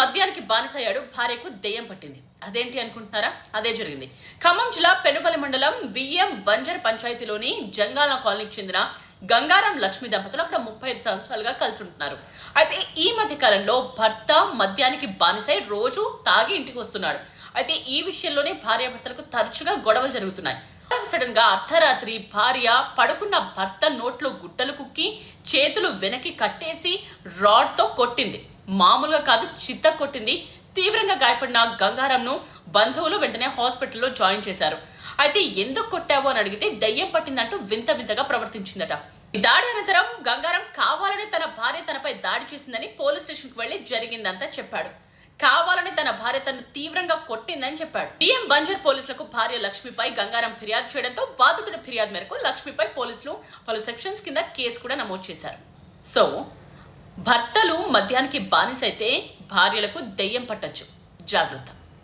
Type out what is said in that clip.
మద్యానికి బానిసయ్యాడు, భార్యకు దెయ్యం పట్టింది. అదేంటి అనుకుంటున్నారా? అదే జరిగింది. ఖమ్మం జిల్లా పెనుపల్లి మండలం విఎం బంజర్ పంచాయతీలోని జంగాల కాలనీకి చెందిన గంగారం లక్ష్మి దంపతులు అక్కడ 35 సంవత్సరాలుగా కలిసి ఉంటున్నారు. అయితే ఈ మధ్య కాలంలో భర్త మద్యానికి బానిసై రోజు తాగి ఇంటికి వస్తున్నాడు. అయితే ఈ విషయంలోనే భార్యాభర్తలకు తరచుగా గొడవలు జరుగుతున్నాయి. సడన్ గా అర్ధరాత్రి భార్య పడుకున్న భర్త నోట్లో గుట్టలు కుక్కి చేతులు వెనక్కి కట్టేసి రాడ్ తో కొట్టింది. మామూలుగా కాదు, చిత్త కొట్టింది. తీవ్రంగా గాయపడిన గంగారంను బంధువులు వెంటనే హాస్పిటల్లో జాయిన్ చేశారు. అయితే ఎందుకు కొట్టావు అని అడిగితే దయ్యం పట్టిందంటూ వింత వింతగా ప్రవర్తించిందట. దాడి అనంతరం గంగారం కావాలనే తన భార్య తనపై దాడి చేసిందని పోలీస్ స్టేషన్ కు వెళ్లి జరిగిందంతా చెప్పాడు. కావాలని తన భార్య తను తీవ్రంగా కొట్టిందని చెప్పాడు. డిఎం బంజర్ పోలీసులకు భార్య లక్ష్మిపై గంగారం ఫిర్యాదు చేయడంతో బాధితుడి ఫిర్యాదు మేరకు లక్ష్మిపై పోలీసులు పలు సెక్షన్స్ కింద కేసు కూడా నమోదు చేశారు. సో భర్తలు మద్యానికి బానిసైతే భార్యలకు దెయ్యం పట్టొచ్చు. జాగ్రత్త.